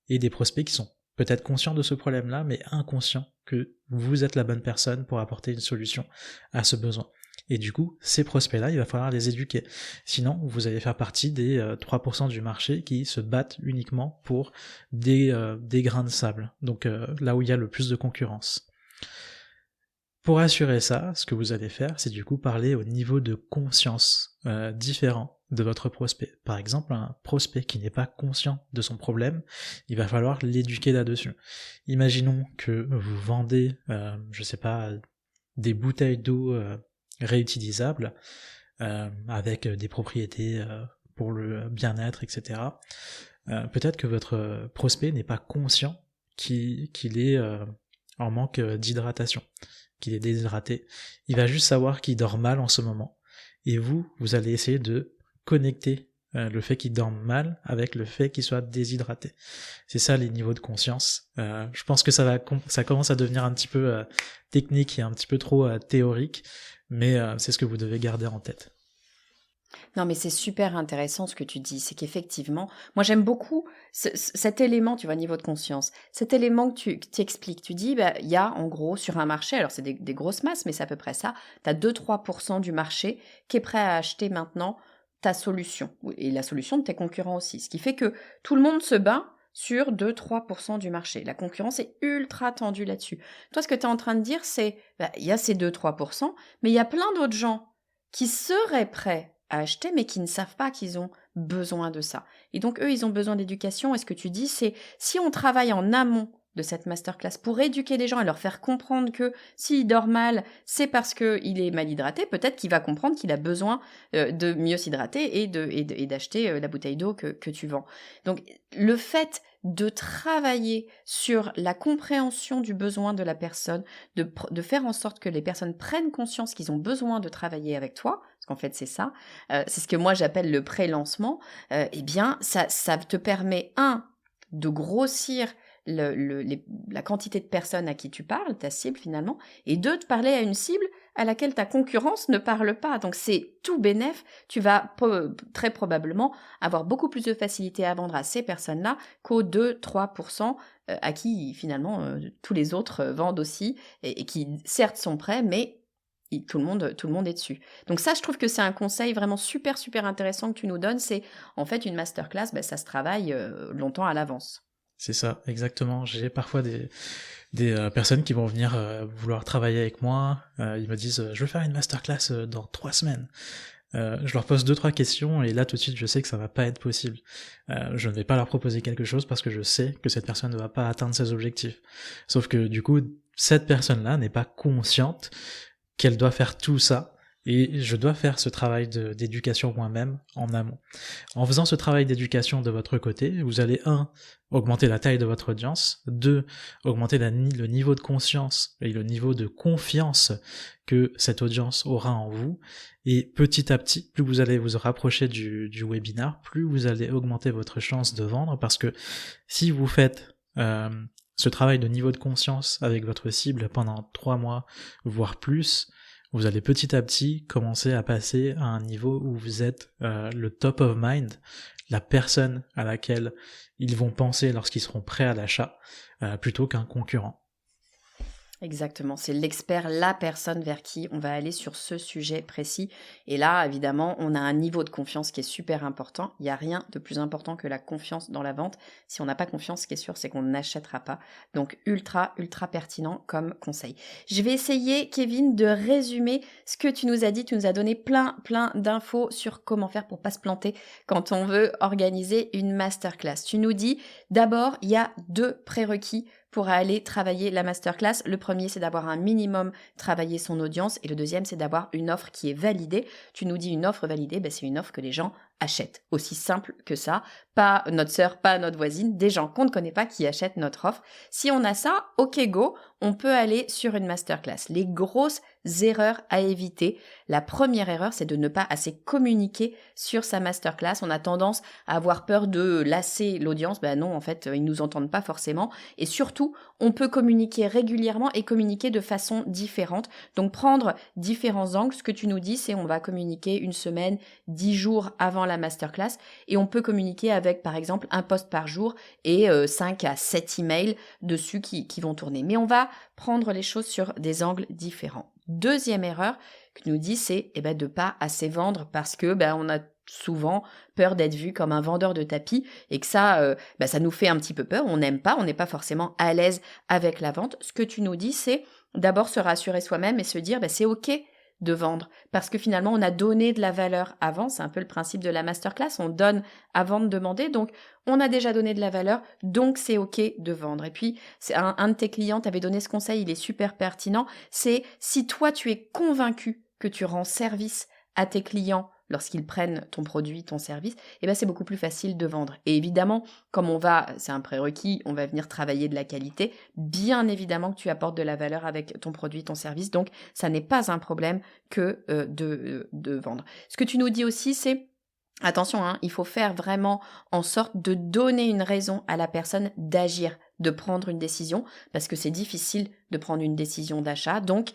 et des prospects qui sont peut-être conscients de ce problème-là, mais inconscients que vous êtes la bonne personne pour apporter une solution à ce besoin. Et du coup, ces prospects-là, il va falloir les éduquer. Sinon, vous allez faire partie des 3% du marché qui se battent uniquement pour des grains de sable. Donc là où il y a le plus de concurrence. Pour assurer ça, ce que vous allez faire, c'est du coup parler au niveau de conscience différent de votre prospect. Par exemple, un prospect qui n'est pas conscient de son problème, il va falloir l'éduquer là-dessus. Imaginons que vous vendez, je sais pas, des bouteilles d'eau réutilisables avec des propriétés pour le bien-être, etc. Peut-être que votre prospect n'est pas conscient qu'il est en manque d'hydratation, qu'il est déshydraté. Il va juste savoir qu'il dort mal en ce moment. Et vous allez essayer de connecter le fait qu'il dorme mal avec le fait qu'il soit déshydraté. C'est ça les niveaux de conscience. Je pense que ça commence à devenir un petit peu technique et un petit peu trop théorique, mais c'est ce que vous devez garder en tête. Non, mais c'est super intéressant ce que tu dis. C'est qu'effectivement, moi j'aime beaucoup cet élément, tu vois, niveau de conscience. Cet élément que tu expliques. Tu dis, il y a en gros sur un marché, alors c'est des grosses masses, mais c'est à peu près ça. Tu as 2-3% du marché qui est prêt à acheter maintenant ta solution. Et la solution de tes concurrents aussi. Ce qui fait que tout le monde se bat sur 2-3% du marché. La concurrence est ultra tendue là-dessus. Toi, ce que tu es en train de dire, c'est, il y a ces 2-3%, mais il y a plein d'autres gens qui seraient prêts à acheter, mais qui ne savent pas qu'ils ont besoin de ça. Et donc, eux, ils ont besoin d'éducation. Et ce que tu dis, c'est si on travaille en amont de cette masterclass pour éduquer les gens et leur faire comprendre que s'il dort mal, c'est parce qu'il est mal hydraté, peut-être qu'il va comprendre qu'il a besoin de mieux s'hydrater et d'acheter la bouteille d'eau que tu vends. Donc, le fait de travailler sur la compréhension du besoin de la personne, de faire en sorte que les personnes prennent conscience qu'ils ont besoin de travailler avec toi, parce qu'en fait c'est ça, c'est ce que moi j'appelle le pré-lancement, eh bien ça te permet, de grossir la quantité de personnes à qui tu parles, ta cible finalement, et deux, de parler à une cible à laquelle ta concurrence ne parle pas. Donc c'est tout bénef, tu vas très probablement avoir beaucoup plus de facilité à vendre à ces personnes-là qu'aux 2-3% à qui finalement tous les autres vendent aussi, et qui certes sont prêts, mais tout le monde est dessus. Donc ça, je trouve que c'est un conseil vraiment super, super intéressant que tu nous donnes. C'est en fait une masterclass, ça se travaille longtemps à l'avance. C'est ça, exactement. J'ai parfois des personnes qui vont venir vouloir travailler avec moi. Ils me disent je veux faire une masterclass dans 3 semaines. Je leur pose 2-3 questions et là tout de suite je sais que ça va pas être possible. Je ne vais pas leur proposer quelque chose parce que je sais que cette personne ne va pas atteindre ses objectifs. Sauf que du coup, cette personne-là n'est pas consciente qu'elle doit faire tout ça. Et je dois faire ce travail d'éducation moi-même en amont. En faisant ce travail d'éducation de votre côté, vous allez 1. Augmenter la taille de votre audience, 2. Augmenter le niveau de conscience et le niveau de confiance que cette audience aura en vous. Et petit à petit, plus vous allez vous rapprocher du webinar, plus vous allez augmenter votre chance de vendre, parce que si vous faites ce travail de niveau de conscience avec votre cible pendant 3 mois, voire plus, vous allez petit à petit commencer à passer à un niveau où vous êtes le top of mind, la personne à laquelle ils vont penser lorsqu'ils seront prêts à l'achat, plutôt qu'un concurrent. Exactement, c'est l'expert, la personne vers qui on va aller sur ce sujet précis. Et là, évidemment, on a un niveau de confiance qui est super important. Il n'y a rien de plus important que la confiance dans la vente. Si on n'a pas confiance, ce qui est sûr, c'est qu'on n'achètera pas. Donc, ultra, ultra pertinent comme conseil. Je vais essayer, Kevin, de résumer ce que tu nous as dit. Tu nous as donné plein d'infos sur comment faire pour pas se planter quand on veut organiser une masterclass. Tu nous dis, d'abord, il y a 2 prérequis pour aller travailler la masterclass. Le premier, c'est d'avoir un minimum travaillé son audience et le deuxième, c'est d'avoir une offre qui est validée. Tu nous dis une offre validée, c'est une offre que les gens achètent. Aussi simple que ça. Pas notre sœur, pas notre voisine, des gens qu'on ne connaît pas qui achètent notre offre. Si on a ça, ok go, on peut aller sur une masterclass. Les grosses erreurs à éviter. La première erreur, c'est de ne pas assez communiquer sur sa masterclass. On a tendance à avoir peur de lasser l'audience. Non, en fait, ils nous entendent pas forcément. Et surtout, on peut communiquer régulièrement et communiquer de façon différente. Donc, prendre différents angles. Ce que tu nous dis, c'est on va communiquer une semaine, 10 jours avant la masterclass. Et on peut communiquer avec, par exemple, un post par jour et 5 à 7 emails dessus qui vont tourner. Mais on va prendre les choses sur des angles différents. Deuxième erreur que nous dit, c'est de pas assez vendre parce que on a souvent peur d'être vu comme un vendeur de tapis et que ça nous fait un petit peu peur. On n'aime pas, on n'est pas forcément à l'aise avec la vente. Ce que tu nous dis, c'est d'abord se rassurer soi-même et se dire c'est ok de vendre parce que finalement on a donné de la valeur avant. C'est un peu le principe de la masterclass, on donne avant de demander, donc on a déjà donné de la valeur, donc c'est ok de vendre. Et puis c'est un de tes clients t'avait donné ce conseil, il est super pertinent, c'est si toi tu es convaincu que tu rends service à tes clients lorsqu'ils prennent ton produit, ton service, c'est beaucoup plus facile de vendre. Et évidemment, comme c'est un prérequis, on va venir travailler de la qualité, bien évidemment que tu apportes de la valeur avec ton produit, ton service, donc ça n'est pas un problème que de vendre. Ce que tu nous dis aussi, c'est attention, il faut faire vraiment en sorte de donner une raison à la personne d'agir, de prendre une décision, parce que c'est difficile de prendre une décision d'achat. Donc,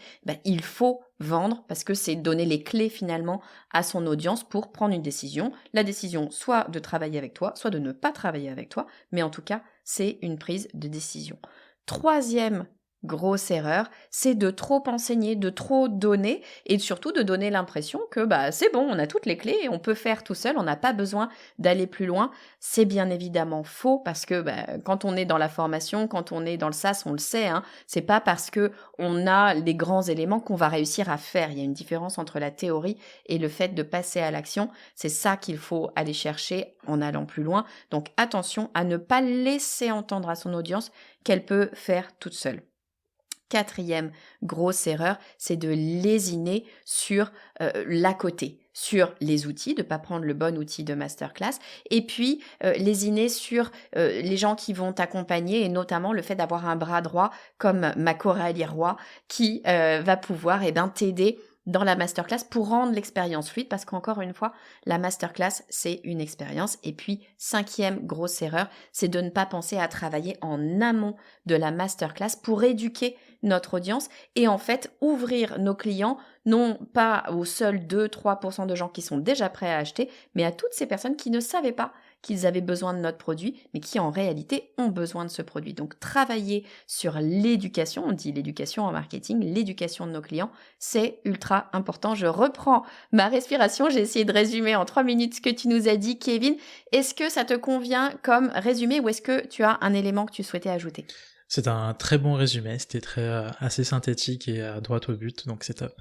il faut vendre parce que c'est donner les clés finalement à son audience pour prendre une décision. La décision, soit de travailler avec toi, soit de ne pas travailler avec toi, mais en tout cas, c'est une prise de décision. Troisième grosse erreur, c'est de trop enseigner, de trop donner et surtout de donner l'impression que c'est bon, on a toutes les clés et on peut faire tout seul, on n'a pas besoin d'aller plus loin. C'est bien évidemment faux parce que quand on est dans la formation, quand on est dans le SaaS, on le sait, c'est pas parce que on a les grands éléments qu'on va réussir à faire. Il y a une différence entre la théorie et le fait de passer à l'action. C'est ça qu'il faut aller chercher en allant plus loin. Donc attention à ne pas laisser entendre à son audience qu'elle peut faire toute seule. Quatrième grosse erreur, c'est de lésiner sur l'à côté, sur les outils, de ne pas prendre le bon outil de masterclass, et puis lésiner sur les gens qui vont t'accompagner, et notamment le fait d'avoir un bras droit comme ma Coralie Roy qui va pouvoir t'aider dans la masterclass pour rendre l'expérience fluide, parce qu'encore une fois, la masterclass, c'est une expérience. Et puis, cinquième grosse erreur, c'est de ne pas penser à travailler en amont de la masterclass pour éduquer notre audience et en fait ouvrir nos clients, non pas aux seuls 2-3% de gens qui sont déjà prêts à acheter, mais à toutes ces personnes qui ne savaient pas qu'ils avaient besoin de notre produit, mais qui en réalité ont besoin de ce produit. Donc travailler sur l'éducation, on dit l'éducation en marketing, l'éducation de nos clients, c'est ultra important. Je reprends ma respiration, j'ai essayé de résumer en 3 minutes ce que tu nous as dit, Kevin. Est-ce que ça te convient comme résumé ou est-ce que tu as un élément que tu souhaitais ajouter ? C'est un très bon résumé, c'était assez synthétique et droit au but, donc c'est top.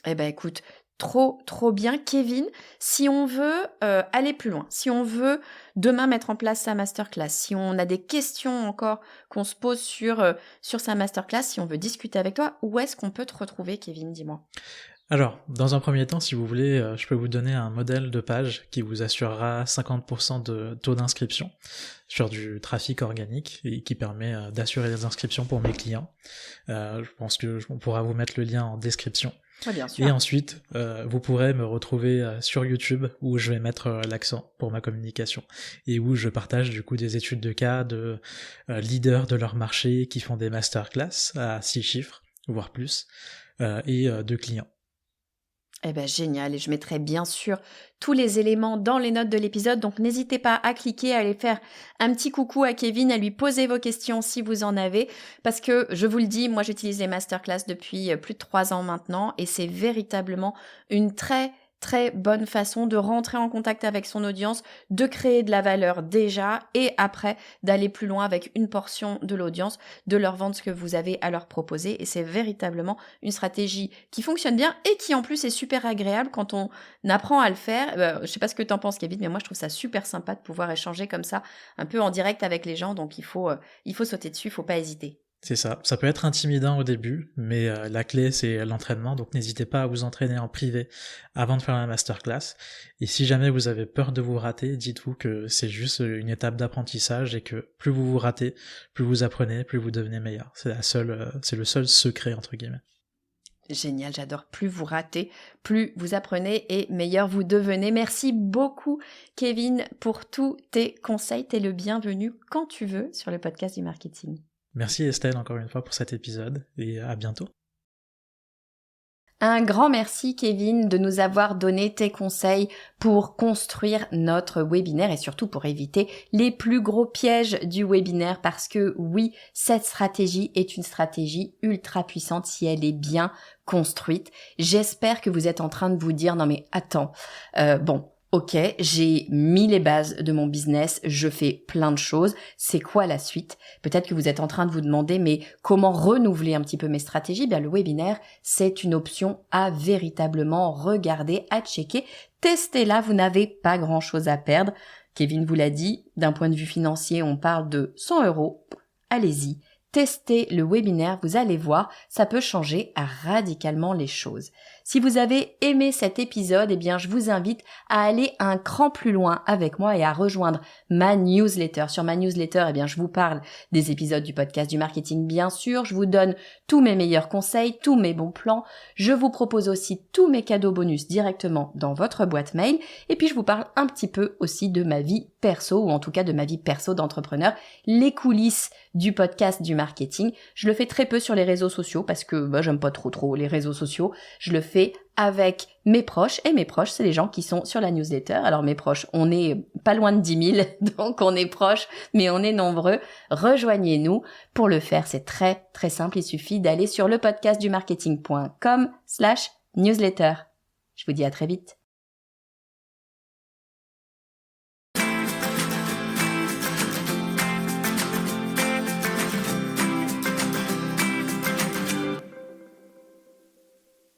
Écoute, trop bien. Kevin, si on veut aller plus loin, si on veut demain mettre en place sa masterclass, si on a des questions encore qu'on se pose sur sa masterclass, si on veut discuter avec toi, où est-ce qu'on peut te retrouver, Kevin, dis-moi ? Alors, dans un premier temps, si vous voulez, je peux vous donner un modèle de page qui vous assurera 50% de taux d'inscription sur du trafic organique et qui permet d'assurer les inscriptions pour mes clients. Je pense qu'on pourra vous mettre le lien en description. Oui, bien sûr. Et ensuite, vous pourrez me retrouver sur YouTube où je vais mettre l'accent pour ma communication et où je partage du coup des études de cas de leaders de leur marché qui font des masterclass à 6 chiffres, voire plus, et de clients. Génial, et je mettrai bien sûr tous les éléments dans les notes de l'épisode, donc n'hésitez pas à cliquer, à aller faire un petit coucou à Kevin, à lui poser vos questions si vous en avez, parce que je vous le dis, moi j'utilise les masterclass depuis plus de 3 ans maintenant, et c'est véritablement une très très bonne façon de rentrer en contact avec son audience, de créer de la valeur déjà et après d'aller plus loin avec une portion de l'audience, de leur vendre ce que vous avez à leur proposer. Et c'est véritablement une stratégie qui fonctionne bien et qui en plus est super agréable quand on apprend à le faire. Je sais pas ce que t'en penses, Kevin, mais moi je trouve ça super sympa de pouvoir échanger comme ça, un peu en direct avec les gens. Donc il faut sauter dessus, il faut pas hésiter. C'est ça peut être intimidant au début, mais la clé c'est l'entraînement, donc n'hésitez pas à vous entraîner en privé avant de faire la masterclass. Et si jamais vous avez peur de vous rater, dites-vous que c'est juste une étape d'apprentissage et que plus vous vous ratez, plus vous apprenez, plus vous devenez meilleur. C'est le seul secret entre guillemets. Génial, j'adore. Plus vous ratez, plus vous apprenez et meilleur vous devenez. Merci beaucoup, Kevin, pour tous tes conseils. T'es le bienvenu quand tu veux sur le podcast du marketing. Merci Estelle encore une fois pour cet épisode et à bientôt. Un grand merci, Kevin, de nous avoir donné tes conseils pour construire notre webinaire et surtout pour éviter les plus gros pièges du webinaire parce que oui, cette stratégie est une stratégie ultra puissante si elle est bien construite. J'espère que vous êtes en train de vous dire non mais attends, ok, j'ai mis les bases de mon business, je fais plein de choses, c'est quoi la suite? Peut-être que vous êtes en train de vous demander, mais comment renouveler un petit peu mes stratégies? Bien, le webinaire, c'est une option à véritablement regarder, à checker. Testez-la, vous n'avez pas grand-chose à perdre. Kevin vous l'a dit, d'un point de vue financier, on parle de 100 €. Allez-y. Testez le webinaire, vous allez voir, ça peut changer radicalement les choses. Si vous avez aimé cet épisode, je vous invite à aller un cran plus loin avec moi et à rejoindre ma newsletter. Sur ma newsletter, je vous parle des épisodes du podcast du marketing, bien sûr. Je vous donne tous mes meilleurs conseils, tous mes bons plans. Je vous propose aussi tous mes cadeaux bonus directement dans votre boîte mail. Et puis, je vous parle un petit peu aussi de ma vie perso, ou en tout cas de ma vie perso d'entrepreneur, les coulisses du podcast du marketing. Je le fais très peu sur les réseaux sociaux parce que j'aime pas trop les réseaux sociaux. Je le fais avec mes proches et mes proches, c'est les gens qui sont sur la newsletter. Alors mes proches, on est pas loin de 10 000, donc on est proches, mais on est nombreux. Rejoignez-nous. Pour le faire, c'est très très simple. Il suffit d'aller sur lepodcastdumarketing.com/newsletter. Je vous dis à très vite.